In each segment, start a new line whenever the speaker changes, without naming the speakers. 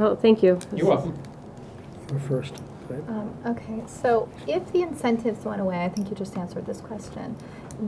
Oh, thank you.
You're welcome.
You're first. Go ahead.
Okay, so if the incentives went away, I think you just answered this question,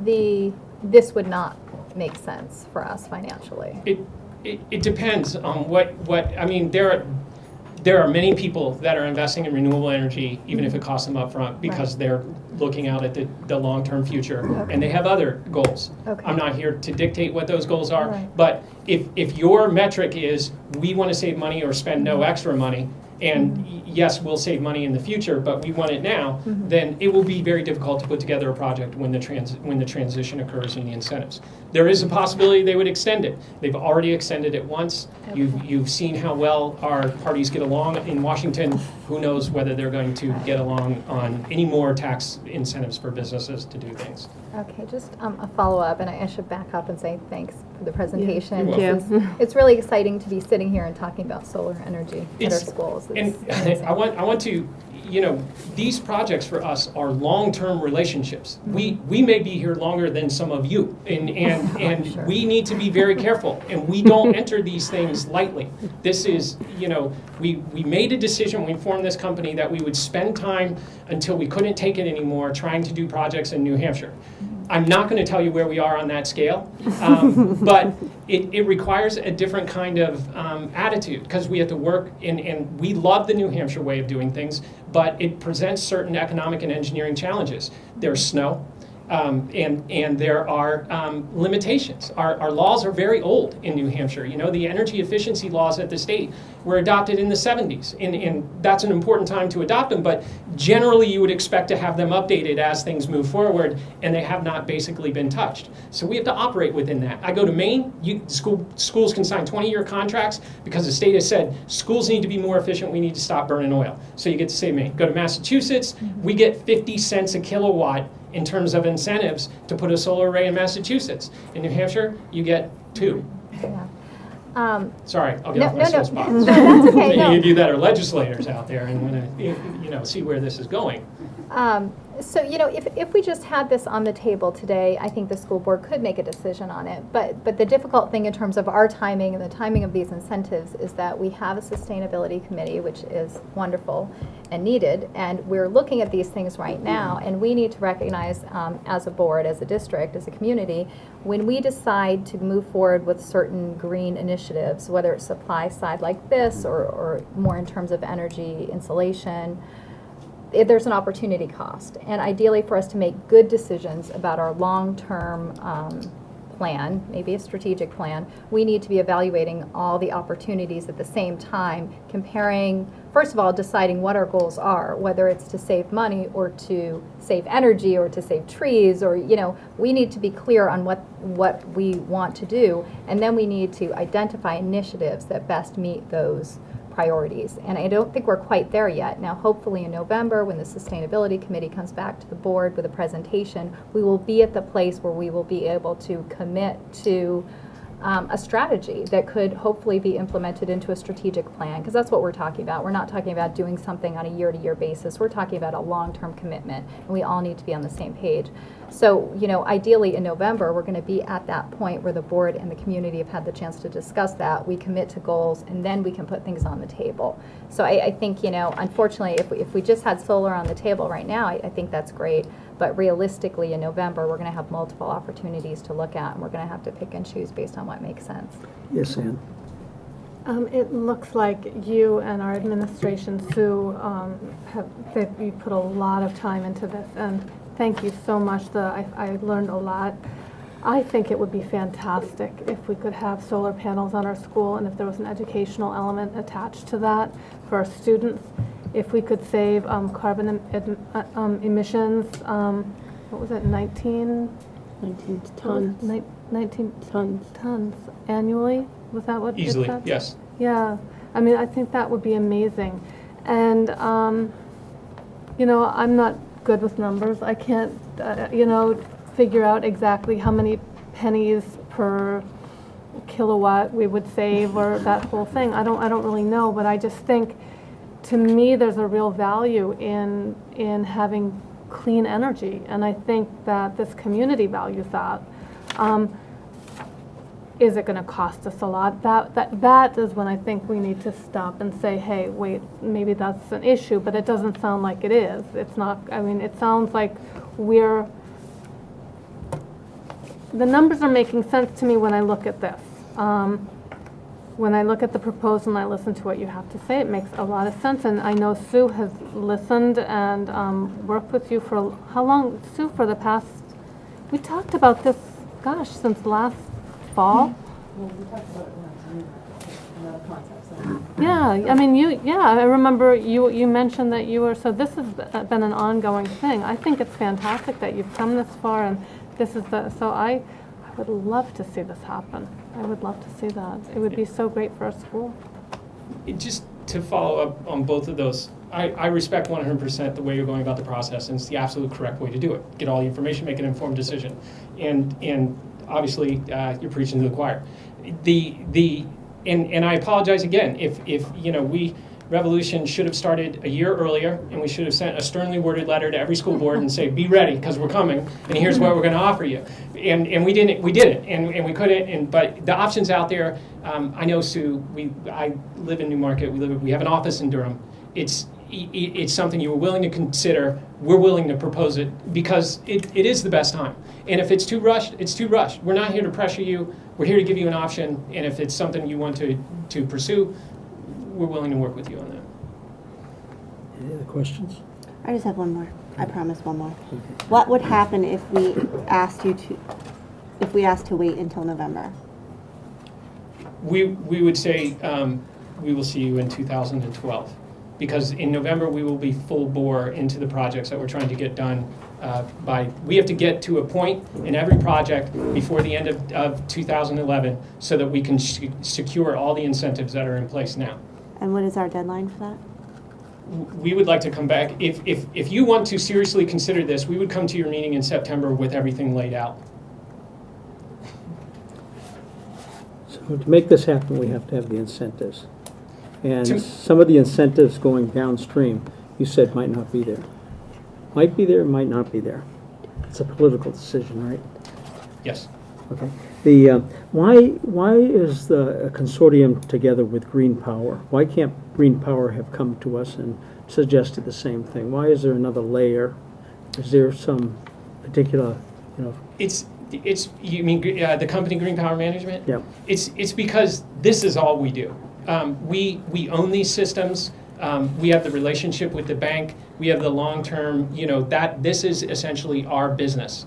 this would not make sense for us financially.
It depends on what I mean. There are many people that are investing in renewable energy, even if it costs them upfront, because they're looking out at the long-term future, and they have other goals.
Okay.
I'm not here to dictate what those goals are,
Right.
but if your metric is we want to save money or spend no extra money, and yes, we'll save money in the future, but we want it now, then it will be very difficult to put together a project when the transition occurs in the incentives. There is a possibility they would extend it. They've already extended it once.
Okay.
You've seen how well our parties get along in Washington. Who knows whether they're going to get along on any more tax incentives for businesses to do things.
Okay, just a follow-up, and I should back up and say thanks for the presentation.
You're
This is- It's really exciting to be sitting here and talking about solar energy at our schools.
And
It's amazing.
I want to, these projects for us are long-term relationships. We may be here longer than some of you, and
Sure.
we need to be very careful, and we don't enter these things lightly. This is, we made a decision when we formed this company that we would spend time until we couldn't take it anymore trying to do projects in New Hampshire. I'm not going to tell you where we are on that scale, but it requires a different kind of attitude, because we have to work, and we love the New Hampshire way of doing things, but it presents certain economic and engineering challenges. There's snow, and there are limitations. Our laws are very old in New Hampshire. The energy efficiency laws at the state were adopted in the 70s, and that's an important time to adopt them, but generally you would expect to have them updated as things move forward, and they have not basically been touched. So we have to operate within that. I go to Maine, schools can sign 20-year contracts because the state has said schools need to be more efficient, we need to stop burning oil. So you get to say Maine. Go to Massachusetts, we get 50 cents a kilowatt in terms of incentives to put a solar array in Massachusetts. In New Hampshire, you get 2.
Yeah.
Sorry, I'll get off my soapbox.
No, that's okay.
Any of you that are legislators out there and want to, see where this is going.
So, if we just had this on the table today, I think the school board could make a decision on it. But the difficult thing in terms of our timing and the timing of these incentives is that we have a sustainability committee, which is wonderful and needed, and we're looking at these things right now, and we need to recognize as a board, as a district, as a community, when we decide to move forward with certain green initiatives, whether it's supply side like this or more in terms of energy insulation, there's an opportunity cost. And ideally for us to make good decisions about our long-term plan, maybe a strategic plan, we need to be evaluating all the opportunities at the same time, comparing, first of all, deciding what our goals are, whether it's to save money or to save energy or to save trees, or, we need to be clear on what we want to do, and then we need to identify initiatives that best meet those priorities. And I don't think we're quite there yet. Now, hopefully in November, when the Sustainability Committee comes back to the board with a presentation, we will be at the place where we will be able to commit to a strategy that could hopefully be implemented into a strategic plan, because that's what we're talking about. We're not talking about doing something on a year-to-year basis. We're talking about a long-term commitment, and we all need to be on the same page. So, ideally in November, we're going to be at that point where the board and the community have had the chance to discuss that. We commit to goals, and then we can put things on the table. So I think, unfortunately, if we just had solar on the table right now, I think that's great. But realistically, in November, we're going to have multiple opportunities to look at, and we're going to have to pick and choose based on what makes sense.
Yes, Ann.
It looks like you and our administration, Sue, you put a lot of time into this, and thank you so much. I learned a lot. I think it would be fantastic if we could have solar panels on our school, and if there was an educational element attached to that for our students. If we could save carbon emissions, what was it, 19
tons.
19
Tons.
tons annually? Was that what
Easily,
it said?
yes.
Yeah, I think that would be amazing. And, I'm not good with numbers. I can't, figure out exactly how many pennies per kilowatt we would save or that whole thing. I don't really know, but I just think, to me, there's a real value in having clean energy, and I think that this community values that. is it going to cost us a lot? That is when I think we need to stop and say, hey, wait, maybe that's an issue, but it doesn't sound like it is. It's not, I mean, it sounds like the numbers are making sense to me when I look at this. When I look at the proposal and I listen to what you have to say, it makes a lot of sense. And I know Sue has listened and worked with you for, how long, Sue, for the past, we talked about this, gosh, since last fall?
Well, we talked about it last year, another concept, so.
Yeah, I mean, I remember you mentioned that you were, so this has been an ongoing thing. I think it's fantastic that you've come this far, and this is so I would love to see this happen. I would love to see that. It would be so great for our school.
Just to follow up on both of those, I respect 100% the way you're going about the process, and it's the absolute correct way to do it. Get all the information, make an informed decision. And obviously, you're preaching to the choir. And I apologize again if Revolution should have started a year earlier, and we should have sent a sternly worded letter to every school board and say, be ready, because we're coming, and here's what we're going to offer you. And we didn't, and we couldn't, but the option's out there. I know, Sue, I live in Newmarket, we have an office in Durham. It's something you were willing to consider. We're willing to propose it because it is the best time. And if it's too rushed, it's too rushed. We're not here to pressure you. We're here to give you an option. And if it's something you want to pursue, we're willing to work with you on that.
Any other questions?
I just have one more. I promise one more. What would happen if we asked to wait until November?
We would say we will see you in 2012. Because in November, we will be full bore into the projects that we're trying to get done we have to get to a point in every project before the end of 2011 so that we can secure all the incentives that are in place now.
And what is our deadline for that?
We would like to come back. If you want to seriously consider this, we would come to your meeting in September with everything laid out.
So to make this happen, we have to have the incentives. And some of the incentives going downstream, you said might not be there. Might be there, might not be there. It's a political decision, right?
Yes.
Okay. Why is the consortium together with Green Power? Why can't Green Power have come to us and suggested the same thing? Why is there another layer? Is there some particular,
It's you mean the company Green Power Management?
Yeah.
It's because this is all we do. We own these systems. We have the relationship with the bank. We have the long-term, this is essentially our business.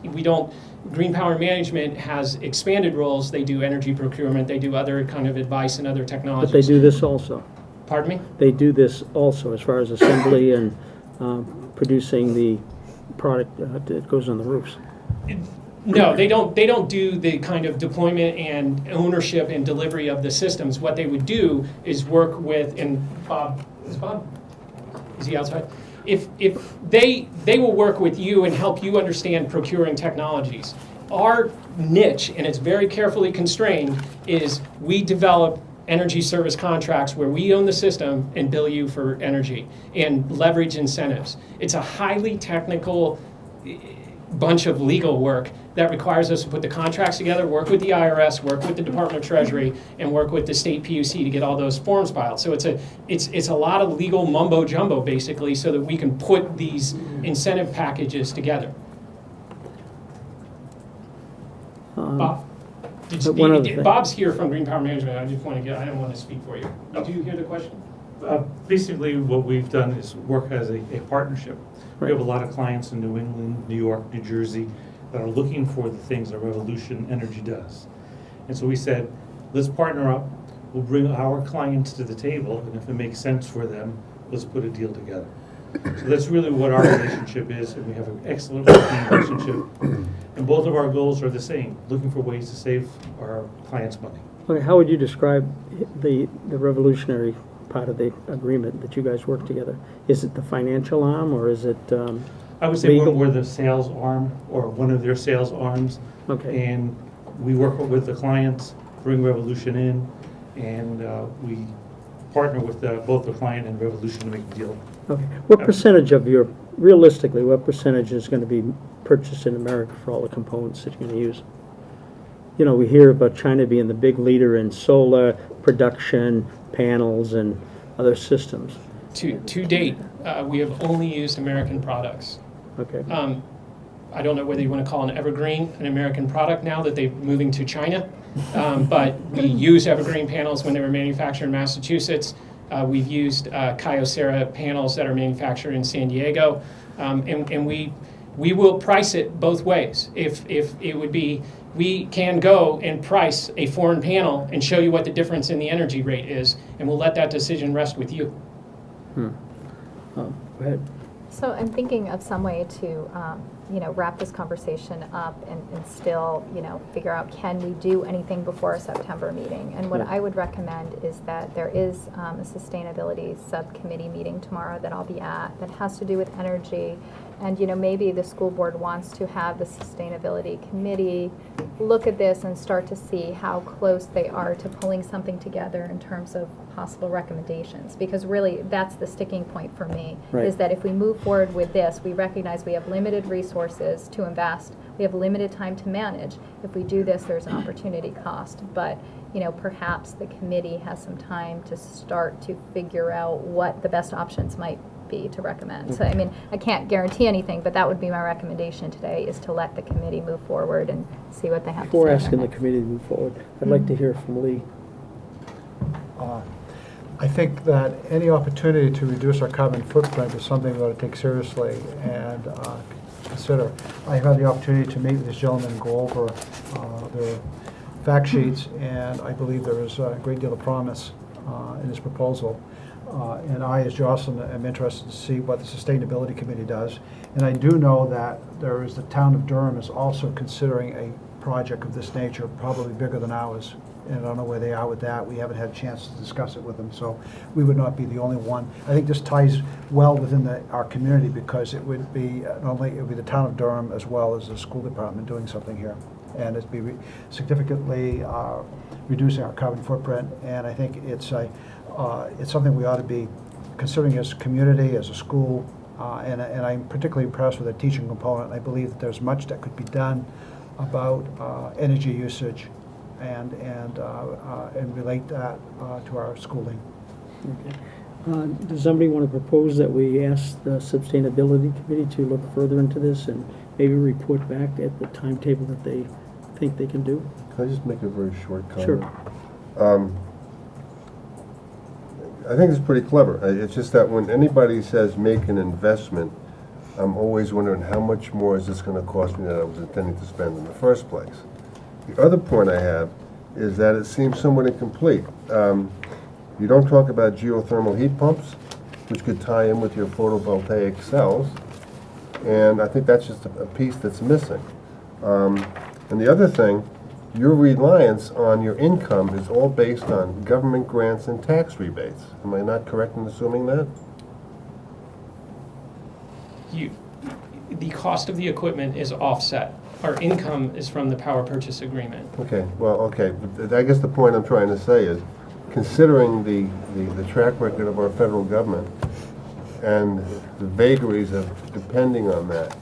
Green Power Management has expanded roles. They do energy procurement. They do other kind of advice and other technologies.
But they do this also.
Pardon me?
They do this also as far as assembly and producing the product that goes on the roofs.
No, they don't do the kind of deployment and ownership and delivery of the systems. What they would do is work with, and Bob, is he outside? If they will work with you and help you understand procuring technologies. Our niche, and it's very carefully constrained, is we develop energy service contracts where we own the system and bill you for energy and leverage incentives. It's a highly technical bunch of legal work that requires us to put the contracts together, work with the IRS, work with the Department of Treasury, and work with the state PUC to get all those forms filed. So it's a lot of legal mumbo jumbo basically, so that we can put these incentive packages together. Bob, Bob's here from Green Power Management. I don't want to speak for you. Did you hear the question?
Basically, what we've done is work as a partnership.
Right.
We have a lot of clients in New England, New York, New Jersey that are looking for the things that Revolution Energy does. And so we said, let's partner up. We'll bring our clients to the table, and if it makes sense for them, let's put a deal together. So that's really what our relationship is, and we have an excellent working relationship. And both of our goals are the same, looking for ways to save our clients money.
Okay, how would you describe the revolutionary part of the agreement that you guys work together? Is it the financial arm, or is it
I would say
legal?
we're the sales arm, or one of their sales arms.
Okay.
And we work with the clients, bring Revolution in, and we partner with both the client and Revolution to make a deal.
Okay. What percentage of realistically, what percentage is going to be purchased in America for all the components that you're going to use? you know, we hear about China being the big leader in solar production, panels, and other systems.
To date, we have only used American products.
Okay.
I don't know whether you want to call an Evergreen an American product now that they're moving to China, but we used Evergreen panels when they were manufactured in Massachusetts. We've used Kyocera panels that are manufactured in San Diego, and we will price it both ways. If it would be, we can go and price a foreign panel and show you what the difference in the energy rate is, and we'll let that decision rest with you.
Go ahead.
So I'm thinking of some way to, wrap this conversation up and still, figure out, can we do anything before a September meeting? And what I would recommend is that there is a sustainability subcommittee meeting tomorrow that I'll be at that has to do with energy. And, maybe the school board wants to have the sustainability committee look at this and start to see how close they are to pulling something together in terms of possible recommendations. Because really, that's the sticking point for me,
Right.
is that if we move forward with this, we recognize we have limited resources to invest, we have limited time to manage. If we do this, there's an opportunity cost. But, perhaps the committee has some time to start to figure out what the best options might be to recommend. So, I can't guarantee anything, but that would be my recommendation today, is to let the committee move forward and see what they have
Before
to say.
asking the committee to move forward, I'd like to hear from Lee.
I think that any opportunity to reduce our carbon footprint is something we ought to take seriously and consider. I had the opportunity to meet with this gentleman and go over their fact sheets, and I believe there is a great deal of promise in this proposal. And I, as Jocelyn, am interested to see what the Sustainability Committee does. And I do know that the town of Durham is also considering a project of this nature, probably bigger than ours. And I don't know where they are with that. We haven't had a chance to discuss it with them, so we would not be the only one. I think this ties well within our community, because it would be the town of Durham as well as the school department doing something here. And it'd be significantly reducing our carbon footprint. And I think it's something we ought to be considering as a community, as a school. And I'm particularly impressed with the teaching component. I believe that there's much that could be done about energy usage and relate that to our schooling.
Okay. Does somebody want to propose that we ask the Sustainability Committee to look further into this and maybe report back at the timetable that they think they can do?
Can I just make a very short comment?
Sure.
I think it's pretty clever. It's just that when anybody says make an investment, I'm always wondering how much more is this going to cost me than I was intending to spend in the first place. The other point I have is that it seems somewhat incomplete. You don't talk about geothermal heat pumps, which could tie in with your photovoltaic cells, and I think that's just a piece that's missing. And the other thing, your reliance on your income is all based on government grants and tax rebates. Am I not correct in assuming that?
The cost of the equipment is offset. Our income is from the power purchase agreement.
Okay, well, okay. But I guess the point I'm trying to say is, considering the track record of our federal government and the vagaries of depending on that,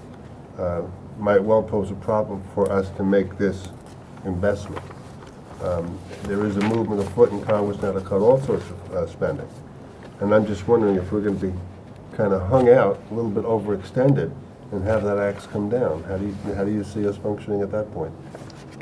might well pose a problem for us to make this investment. There is a movement afoot in Congress now to cut all sorts of spending. And I'm just wondering if we're going to be kind of hung out, a little bit overextended, and have that axe come down. How do you see us functioning at that point?